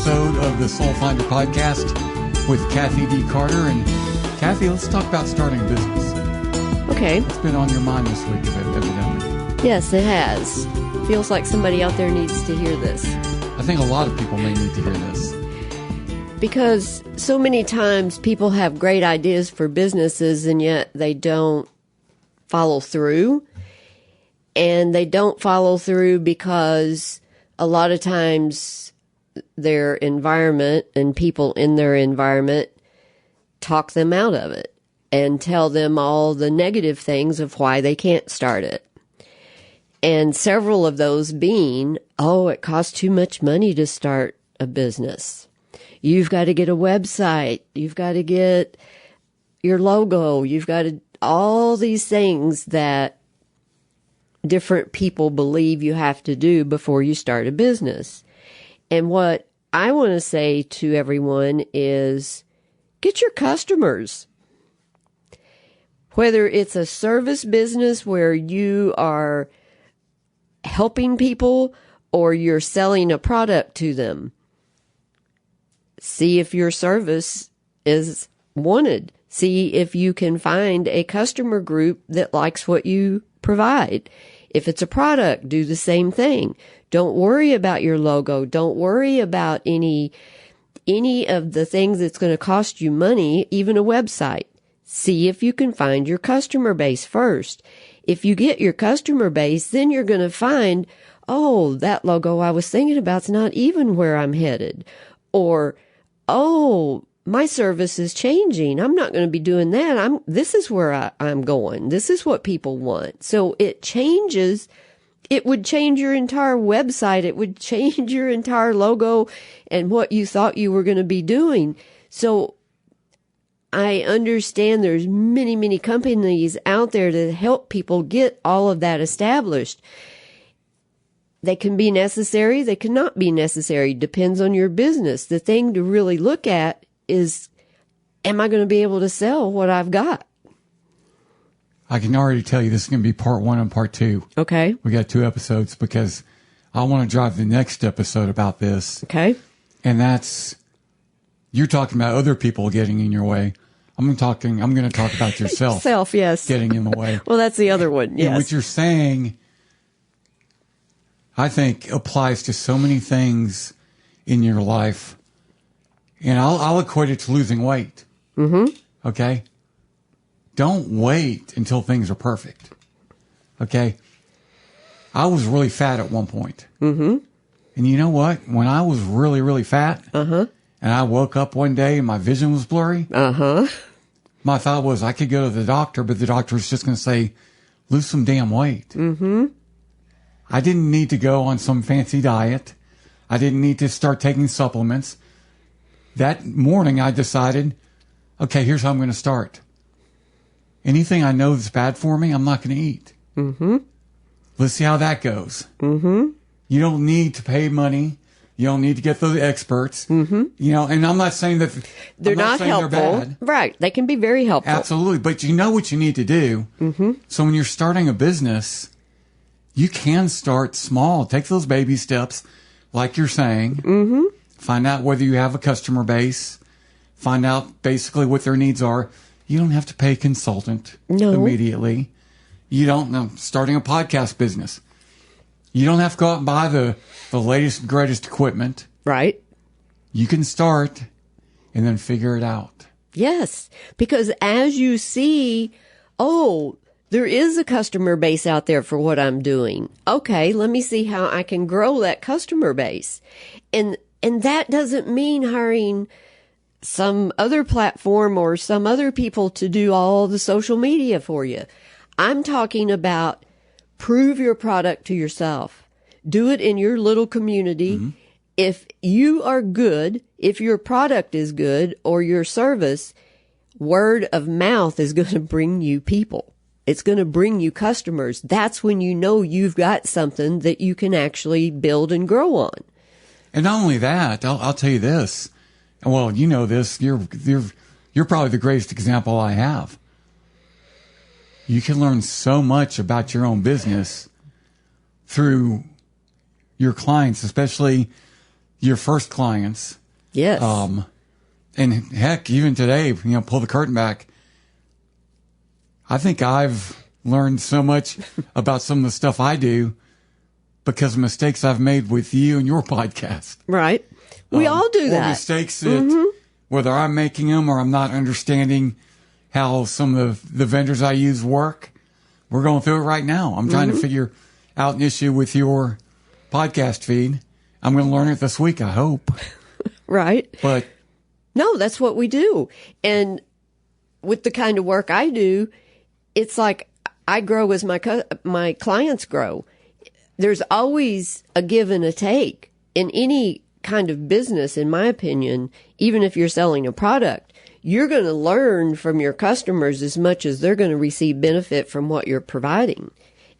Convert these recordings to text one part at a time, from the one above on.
episode of the Soul Finder podcast with Kathy D. Carter. And Kathy, let's talk about starting a business. Okay. It's been on your mind this week, evidently. Yes, it has. Feels like somebody out there needs to hear this. I think a lot of people may need to hear this. Because so many times people have great ideas for businesses and yet they don't follow through. And they don't follow through because a lot of times their environment and people in their environment talk them out of it and tell them all the negative things of why they can't start it. And several of those being, oh, it costs too much money to start a business. You've got to get a website. You've got to get your logo. You've got to, all these things that different people believe you have to do before you start a business. And what I want to say to everyone is get your customers. Whether it's a service business where you are helping people or you're selling a product to them, see if your service is wanted. See if you can find a customer group that likes what you provide. If it's a product, do the same thing. Don't worry about your logo. Don't worry about any of the things that's going to cost you money, even a website. See if you can find your customer base first. If you get your customer base, then you're going to find, oh, that logo I was thinking about's not even where I'm headed. Or, oh, my service is changing. I'm not going to be doing that. This is where I'm going. This is what people want. So it changes. It would change your entire website. It would change your entire logo and what you thought you were going to be doing. So I understand there's many, many companies out there to help people get all of that established. They can be necessary. They cannot be necessary. Depends on your business. The thing to really look at is, am I going to be able to sell what I've got? I can already tell you this is going to be part 1 and part 2. Okay. We got 2 episodes because I want to drive the next episode about this. Okay. And that's, you're talking about other people getting in your way. I'm going to talk about yourself. Yourself, yes. Getting in the way. Well, that's the other one. Yes. And what you're saying, I think, applies to so many things in your life. And I'll equate it to losing weight. Mm-hmm. Okay? Don't wait until things are perfect. Okay? I was really fat at one point. Mm-hmm. And you know what? When I was really, really fat, uh-huh, and I woke up one day and my vision was blurry, uh-huh, my thought was I could go to the doctor, but the doctor was just going to say, lose some damn weight. Mm-hmm. I didn't need to go on some fancy diet. I didn't need to start taking supplements. That morning, I decided, okay, here's how I'm going to start. Anything I know that's bad for me, I'm not going to eat. Mm-hmm. Let's see how that goes. Mm-hmm. You don't need to pay money. You don't need to get those experts. Mm-hmm. You know, and I'm not saying that they're not helpful. They're bad. Right. They can be very helpful. Absolutely. But you know what you need to do. Mm-hmm. So when you're starting a business, you can start small. Take those baby steps, like you're saying. Mm-hmm. Find out whether you have a customer base. Find out basically what their needs are. You don't have to pay a consultant immediately. You don't know. Starting a podcast business. You don't have to go out and buy the latest and greatest equipment. Right. You can start and then figure it out. Yes. Because as you see, oh, there is a customer base out there for what I'm doing. Okay, let me see how I can grow that customer base. And that doesn't mean hiring some other platform or some other people to do all the social media for you. I'm talking about prove your product to yourself. Do it in your little community. Mm-hmm. If you are good, if your product is good or your service, word of mouth is going to bring you people. It's going to bring you customers. That's when you know you've got something that you can actually build and grow on. And not only that, I'll tell you this. Well, you know this. You're probably the greatest example I have. You can learn so much about your own business through your clients, especially your first clients. Yes. And heck, even today, pull the curtain back. I think I've learned so much about some of the stuff I do because of mistakes I've made with you and your podcast. Right. We all do that. Or mistakes that, whether I'm making them or I'm not understanding how some of the vendors I use work. We're going through it right now. I'm trying to figure out an issue with your podcast feed. I'm going to learn it this week, I hope. Right. But no, that's what we do. And with the kind of work I do, it's like I grow as my clients grow. There's always a give and a take in any kind of business, in my opinion. Even if you're selling a product, you're going to learn from your customers as much as they're going to receive benefit from what you're providing.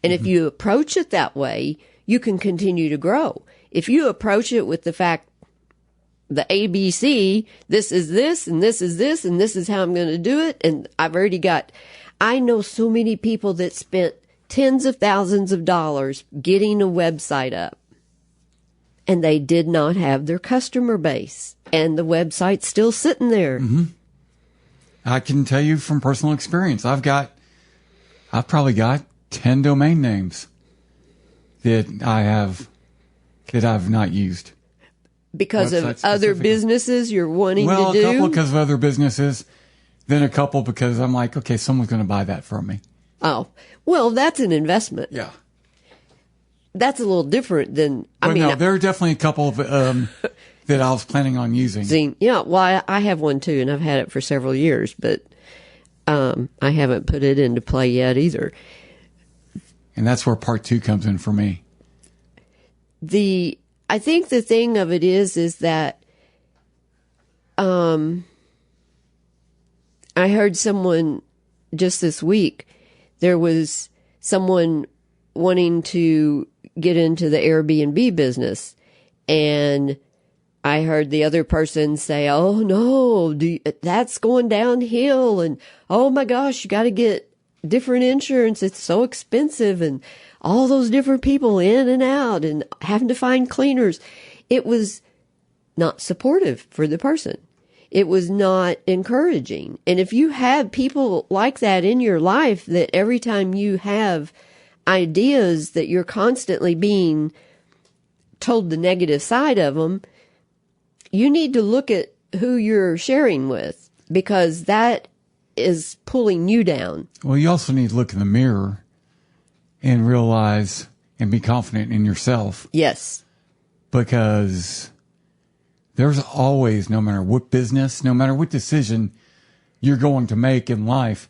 And if you approach it that way, you can continue to grow. If you approach it with the fact, the ABC, this is this, and this is this, and this is how I'm going to do it, and I know so many people that spent tens of thousands of dollars getting a website up, and they did not have their customer base, and the website's still sitting there. I can tell you from personal experience, I've probably got 10 domain names that I've not used. Because of other businesses you're wanting to do? Well, a couple because of other businesses, then a couple because I'm like, okay, someone's going to buy that from me. Oh, well, that's an investment. Yeah. That's a little different than, no, there are definitely a couple of, that I was planning on using. Yeah, well, I have one too, and I've had it for several years, but I haven't put it into play yet either. And that's where part 2 comes in for me. I think the thing of it is that I heard someone just this week, there was someone wanting to get into the Airbnb business, and I heard the other person say, oh no, that's going downhill, and oh my gosh, you got to get different insurance, it's so expensive, and all those different people in and out and having to find cleaners. It was not supportive for the person. It was not encouraging. And if you have people like that in your life, that every time you have ideas that you're constantly being told the negative side of them, you need to look at who you're sharing with, because that is pulling you down. Well, you also need to look in the mirror and realize and be confident in yourself. Yes. Because there's always, no matter what business, no matter what decision you're going to make in life,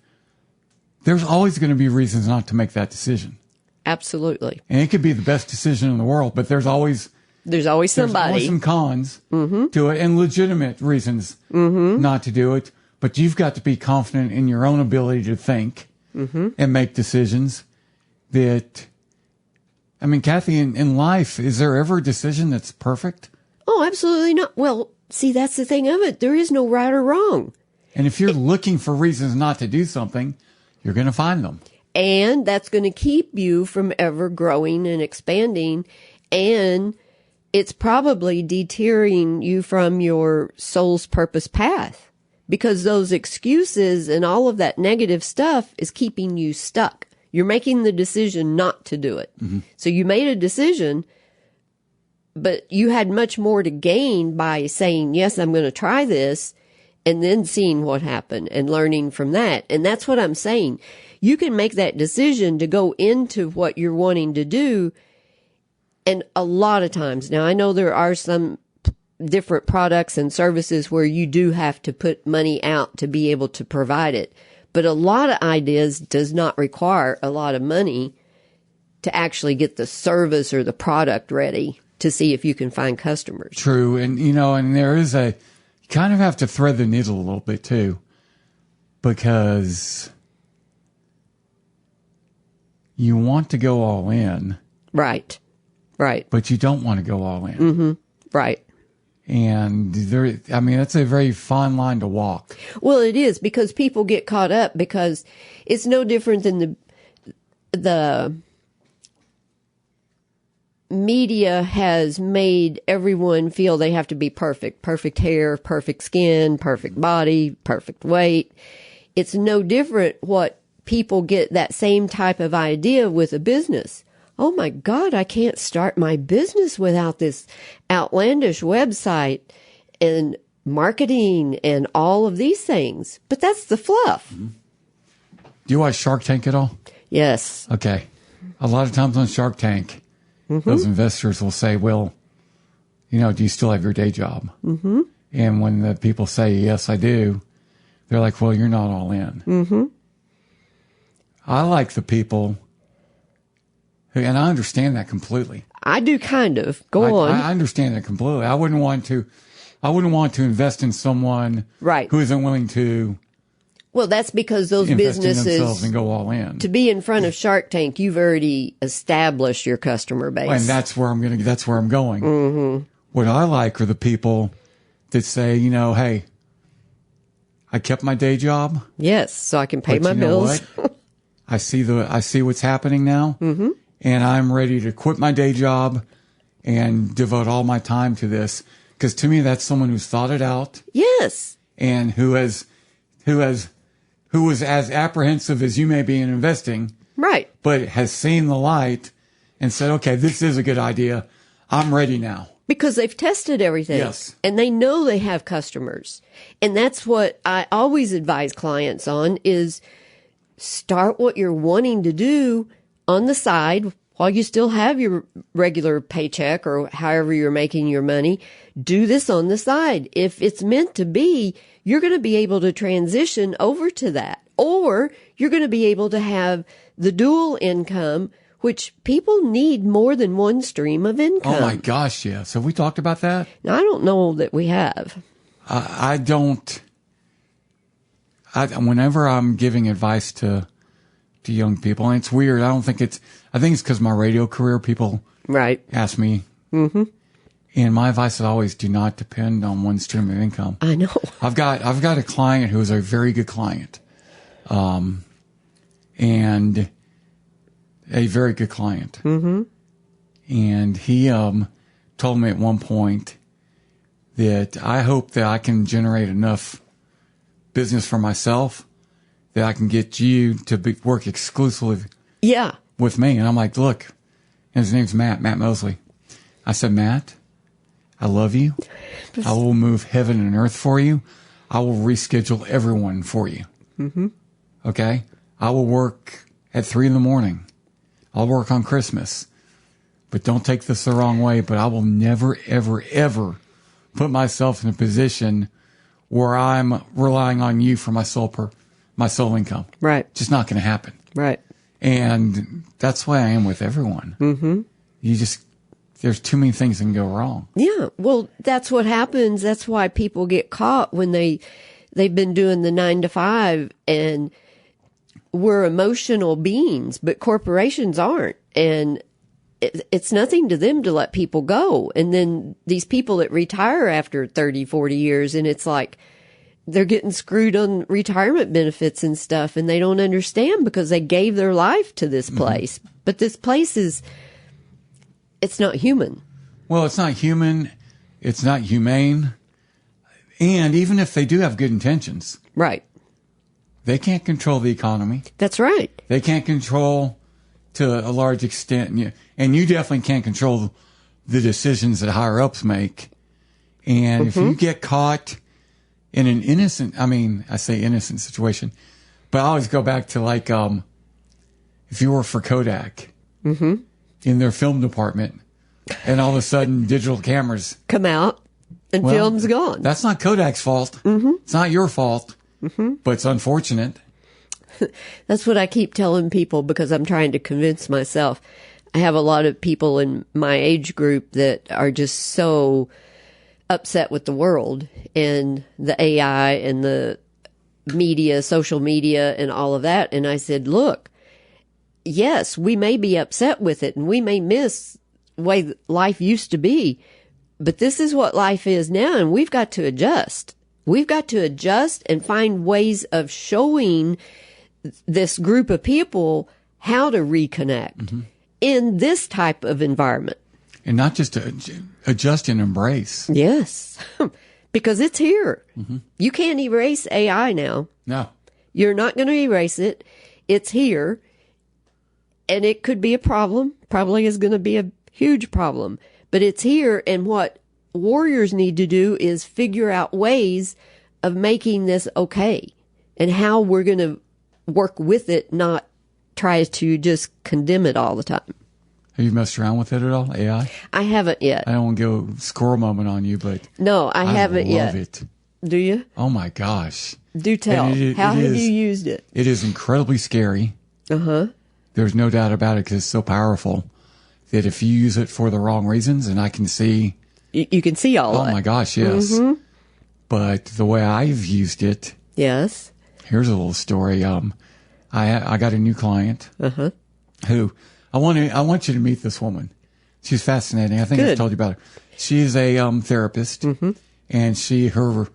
there's always going to be reasons not to make that decision. Absolutely. And it could be the best decision in the world, but there's always somebody. There's always some cons to it, and legitimate reasons not to do it. But you've got to be confident in your own ability to think and make decisions. Kathy, in life, is there ever a decision that's perfect? Oh, absolutely not. Well, see, that's the thing of it. There is no right or wrong. And if you're looking for reasons not to do something, you're going to find them. And that's going to keep you from ever growing and expanding. And it's probably deterring you from your soul's purpose path, because those excuses and all of that negative stuff is keeping you stuck. You're making the decision not to do it. So you made a decision, but you had much more to gain by saying, yes, I'm going to try this, and then seeing what happened and learning from that. And that's what I'm saying. You can make that decision to go into what you're wanting to do. And a lot of times, now I know there are some different products and services where you do have to put money out to be able to provide it. But a lot of ideas does not require a lot of money to actually get the service or the product ready to see if you can find customers. True. And, and there is you kind of have to thread the needle a little bit too, because you want to go all in. Right. But you don't want to go all in. Right. And that's a very fine line to walk. Well, it is, because people get caught up, because it's no different than the media has made everyone feel they have to be perfect. Perfect hair, perfect skin, perfect body, perfect weight. It's no different what people get that same type of idea with a business. Oh my God, I can't start my business without this outlandish website and marketing and all of these things. But that's the fluff. Mm-hmm. Do you watch Shark Tank at all? Yes. Okay. A lot of times on Shark Tank, those investors will say, well, do you still have your day job? Mm-hmm. And when the people say, yes, I do, they're like, well, you're not all in. Mm-hmm. I like the people who, and I understand that completely. I do kind of. Go on. I understand that completely. I wouldn't want to invest in someone who isn't willing to. Well, that's because those businesses in themselves and go all in. To be in front of Shark Tank, you've already established your customer base. And that's where I'm going. Mm-hmm. What I like are the people that say, hey, I kept my day job. Yes, so I can pay my bills. What? I see what's happening now, and I'm ready to quit my day job and devote all my time to this. Because to me, that's someone who's thought it out. Yes, and who was as apprehensive as you may be in investing, right? But has seen the light and said, "Okay, this is a good idea. I'm ready now." Because they've tested everything. Yes. And they know they have customers. And that's what I always advise clients on is start what you're wanting to do on the side while you still have your regular paycheck or however you're making your money. Do this on the side. If it's meant to be, you're going to be able to transition over to that. Or you're going to be able to have the dual income, which people need more than one stream of income. Oh my gosh, yes. Have we talked about that? Now, I don't know that we have. I don't. Whenever I'm giving advice to young people, and it's weird. I think it's because my radio career, people ask me. Mm-hmm. And my advice is always do not depend on one stream of income. I know. I've got a client who is a very good client. And a very good client. Mm-hmm. And he told me at one point that I hope that I can generate enough business for myself that I can get you to work exclusively with me. And I'm like, look, and his name's Matt Mosley. I said, Matt, I love you. I will move heaven and earth for you. I will reschedule everyone for you. Mm-hmm. Okay? I will work at 3 a.m. I'll work on Christmas. But don't take this the wrong way, but I will never, ever, ever put myself in a position where I'm relying on you for my sole income. Right. Just not going to happen. Right. And that's why I am with everyone. Mm-hmm. There's too many things that can go wrong. Yeah. Well, that's what happens. That's why people get caught when they've been doing the 9 to 5 and we're emotional beings, but corporations aren't. And it's nothing to them to let people go. And then these people that retire after 30, 40 years, and it's like they're getting screwed on retirement benefits and stuff, and they don't understand because they gave their life to this place. Mm-hmm. But this place it's not human. Well, it's not human. It's not humane. And even if they do have good intentions. Right. They can't control the economy. That's right. They can't control to a large extent. And you definitely can't control the decisions that higher ups make. And if you get caught in an I say innocent situation, but I always go back to like, if you work for Kodak in their film department and all of a sudden digital cameras come out and film's gone. That's not Kodak's fault. Mm-hmm. It's not your fault. Mm-hmm. But it's unfortunate. That's what I keep telling people because I'm trying to convince myself. I have a lot of people in my age group that are just so upset with the world and the AI and the media, social media and all of that. And I said, look, yes, we may be upset with it and we may miss the way life used to be, but this is what life is now and we've got to adjust. We've got to adjust and find ways of showing this group of people how to reconnect in this type of environment. And not just to adjust and embrace. Yes. Because it's here. Mm-hmm. You can't erase AI now. No. You're not going to erase it. It's here. And it could be a problem. Probably is going to be a huge problem. But it's here. And what warriors need to do is figure out ways of making this okay. And how we're going to work with it, not try to just condemn it all the time. Have you messed around with it at all, AI? I haven't yet. I don't want to go squirrel moment on you, but no, I haven't yet. I love it. Do you? Oh my gosh! Do tell. How have you used it? It is incredibly scary. There's no doubt about it because it's so powerful that if you use it for the wrong reasons, and I can see, you can see all. Oh my gosh, yes. Mm-hmm. But the way I've used it, yes. Here's a little story. I got a new client who. I want you to meet this woman. She's fascinating. I think I've told you about her. She's a therapist, and her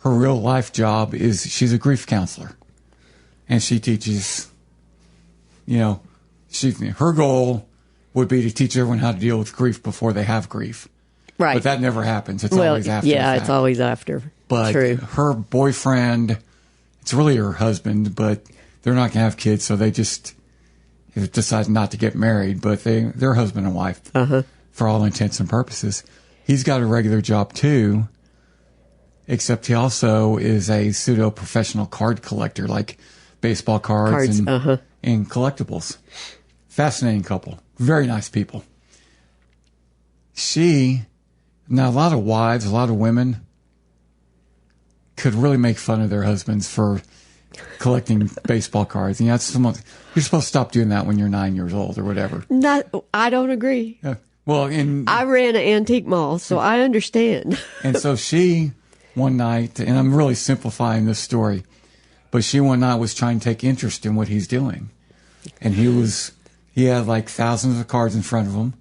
real life job is she's a grief counselor, and she teaches. Her goal would be to teach everyone how to deal with grief before they have grief. Right. But that never happens. It's always after. Yeah, it's always after. But true. Her boyfriend, it's really her husband, but they're not going to have kids, so they just. Decided not to get married, but they're husband and wife for all intents and purposes. He's got a regular job too, except he also is a pseudo professional card collector, like baseball cards and collectibles. Fascinating couple, very nice people. Now a lot of wives, a lot of women could really make fun of their husbands for collecting baseball cards. You're supposed to stop doing that when you're 9 years old or whatever. I don't agree. Well, I ran an antique mall, so I understand. And so she, one night, and I'm really simplifying this story, but she one night was trying to take interest in what he's doing. And he had like thousands of cards in front of him.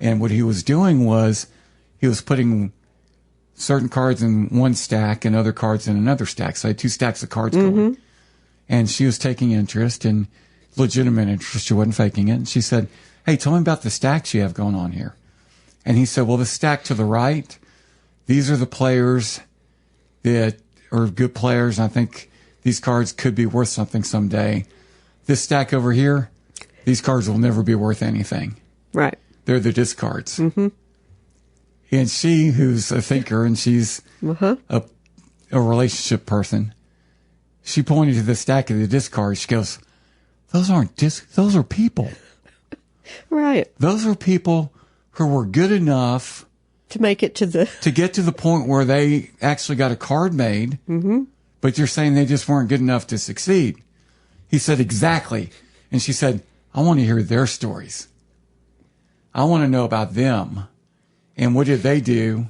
And what he was doing was he was putting certain cards in one stack and other cards in another stack. So I had 2 stacks of cards going. And she was taking interest, and legitimate interest. She wasn't faking it. And she said, "Hey, tell me about the stacks you have going on here." And he said, "Well, the stack to the right, these are the players that are good players. And I think these cards could be worth something someday. This stack over here, these cards will never be worth anything. Right. They're the discards." And she, who's a thinker, and she's a relationship person, she pointed to the stack of the discards. She goes, "Those aren't those are people." Right. Those are people who were good enough to make it to get to the point where they actually got a card made. But you're saying they just weren't good enough to succeed. He said, "Exactly." And she said, "I want to hear their stories. I want to know about them. And what did they do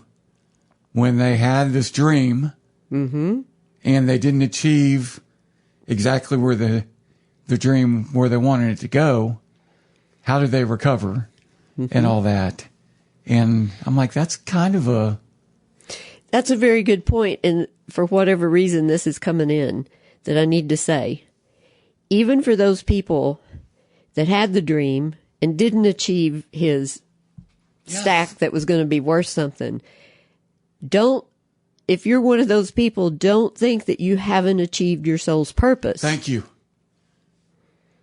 when they had this dream and they didn't achieve exactly where the dream, where they wanted it to go? How did they recover and all that?" And I'm like, that's a very good point. And for whatever reason, this is coming in that I need to say, even for those people that had the dream and didn't achieve his stack that was going to be worth something, if you're one of those people, don't think that you haven't achieved your soul's purpose. Thank you.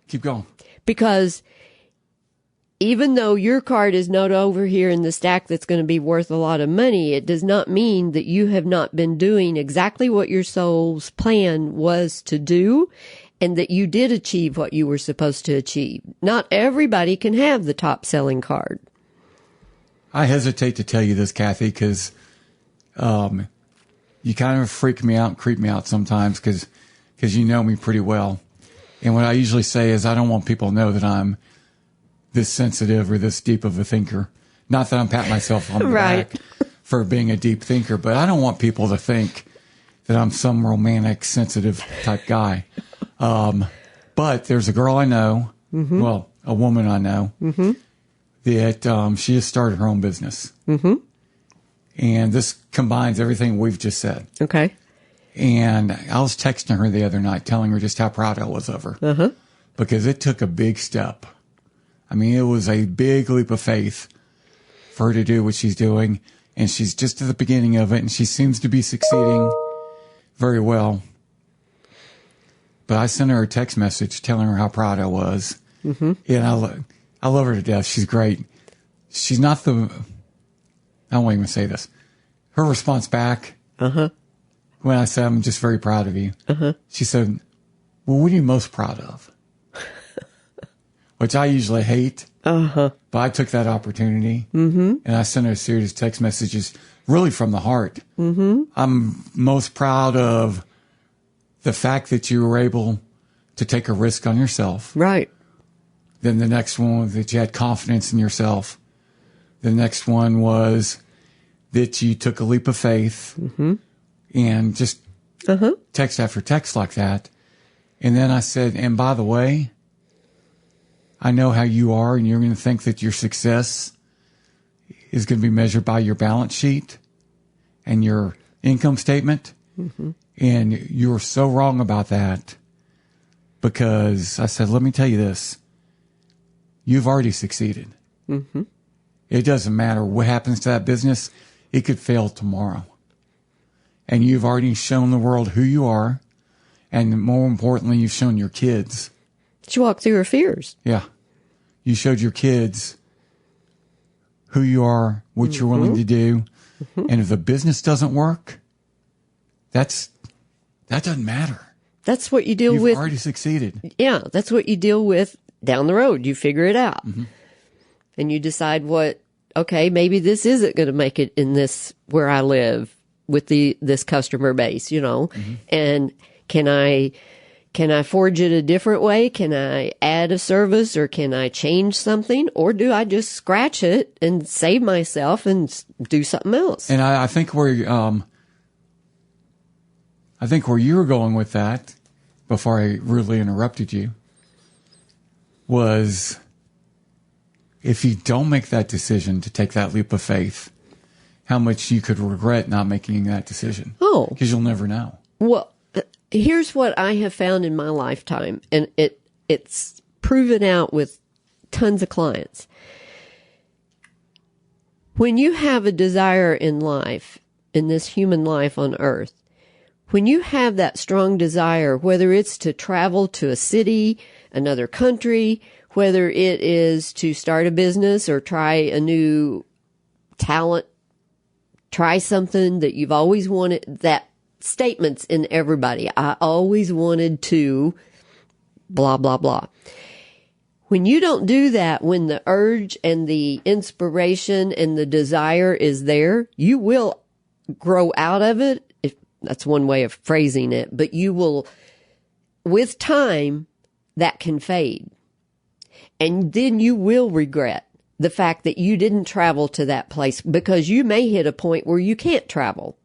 Keep going. Because even though your card is not over here in the stack that's going to be worth a lot of money, it does not mean that you have not been doing exactly what your soul's plan was to do, and that you did achieve what you were supposed to achieve. Not everybody can have the top selling card. I hesitate to tell you this, Kathy, because you kind of freak me out and creep me out sometimes because you know me pretty well. And what I usually say is I don't want people to know that I'm this sensitive or this deep of a thinker. Not that I'm patting myself on the back for being a deep thinker, but I don't want people to think that I'm some romantic, sensitive type guy. But there's a girl I know, well, a woman I know, that she just started her own business. And this combines everything we've just said. Okay. And I was texting her the other night, telling her just how proud I was of her. Because it took a big step. I mean, it was a big leap of faith for her to do what she's doing. And she's just at the beginning of it, and she seems to be succeeding very well. But I sent her a text message telling her how proud I was. Mm-hmm. And I love her to death. She's great. She's not I won't even say this. Her response back, when I said, I'm just very proud of you, she said, well, what are you most proud of? Which I usually hate. But I took that opportunity, and I sent her a series of text messages really from the heart. I'm most proud of the fact that you were able to take a risk on yourself. Right. Then the next one was that you had confidence in yourself. The next one was that you took a leap of faith, and just text after text like that. And then I said, and by the way, I know how you are, and you're going to think that your success is going to be measured by your balance sheet and your income statement. And you're so wrong about that, because I said, let me tell you this. You've already succeeded. It doesn't matter what happens to that business. It could fail tomorrow. And you've already shown the world who you are. And more importantly, you've shown your kids. She walked through her fears. Yeah. You showed your kids who you are, what you're willing to do. And if the business doesn't work, that doesn't matter. That's what you deal with. You've already succeeded. Yeah, that's what you deal with down the road. You figure it out. And you decide okay, maybe this isn't going to make it in this where I live with this customer base, and can I forge it a different way? Can I add a service, or can I change something? Or do I just scratch it and save myself and do something else? And I think where you were going with that, before I rudely interrupted you, was if you don't make that decision to take that leap of faith, how much you could regret not making that decision. Oh. Because you'll never know. Well, here's what I have found in my lifetime, and it's proven out with tons of clients. When you have a desire in life, in this human life on earth, when you have that strong desire, whether it's to travel to a city, another country, whether it is to start a business or try a new talent, try something that you've always wanted, that statements in everybody. I always wanted to blah, blah, blah. When you don't do that, when the urge and the inspiration and the desire is there, you will grow out of it. If that's one way of phrasing it, but you will, with time, that can fade. And then you will regret the fact that you didn't travel to that place, because you may hit a point where you can't travel.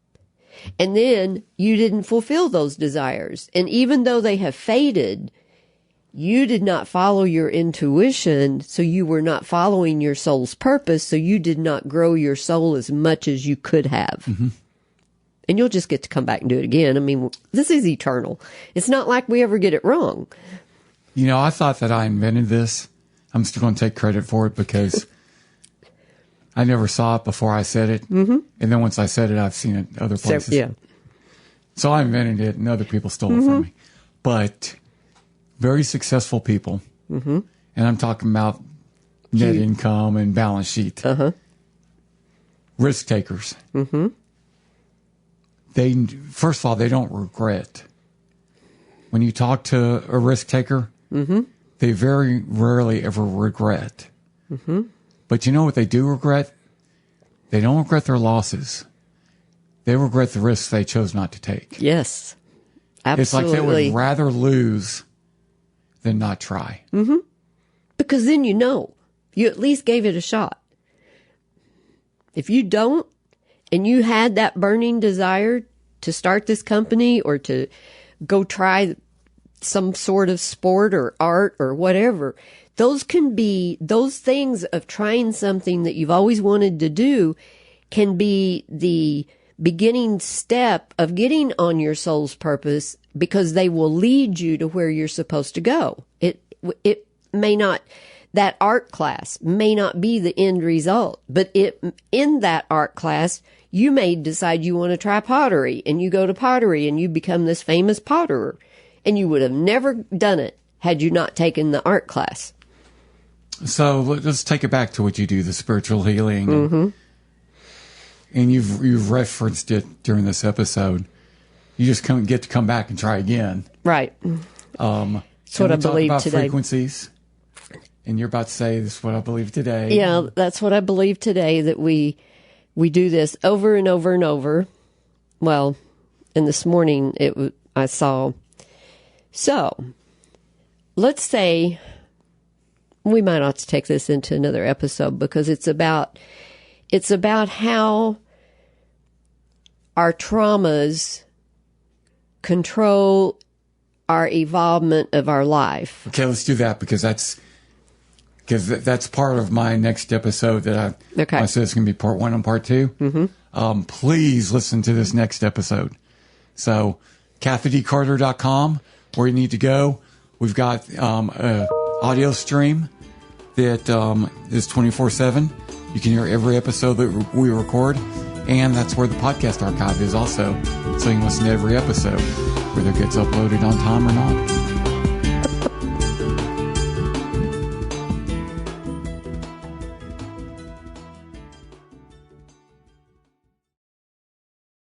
And then you didn't fulfill those desires. And even though they have faded, you did not follow your intuition, so you were not following your soul's purpose, so you did not grow your soul as much as you could have. And you'll just get to come back and do it again. I mean, this is eternal. It's not like we ever get it wrong. I thought that I invented this. I'm still going to take credit for it, because I never saw it before I said it. And then once I said it, I've seen it other places. So I invented it, and other people stole it from me. But very successful people, and I'm talking about net income and balance sheet, risk takers. They, first of all, they don't regret. When you talk to a risk taker, they very rarely ever regret. But you know what they do regret? They don't regret their losses. They regret the risks they chose not to take. Yes, absolutely. It's like they would rather lose than not try. Because then you at least gave it a shot. If you don't, and you had that burning desire to start this company or to go try some sort of sport or art or whatever, those things of trying something that you've always wanted to do can be the beginning step of getting on your soul's purpose, because they will lead you to where you're supposed to go. It may not, That art class may not be the end result, but in that art class, you may decide you want to try pottery, and you go to pottery and you become this famous potterer, and you would have never done it had you not taken the art class. So let's take it back to what you do, the spiritual healing. Mm-hmm. And you've referenced it during this episode. You just get to come back and try again. Right. That's what I believe about today. Frequencies. And you're about to say, this is what I believe today. Yeah, that's what I believe today, that we do this over and over and over. Well, and this morning I saw. So, let's say we might have to take this into another episode, because it's about how our traumas control our evolvement of our life. Okay, let's do that, because that's part of my next episode that I said it's going to be part 1 and part 2. Mm-hmm. Please listen to this next episode. So, CathyDCarter.com, where you need to go. We've got a audio stream that is 24/7. You can hear every episode that we record, and that's where the podcast archive is also. So you can listen to every episode, whether it gets uploaded on time or not.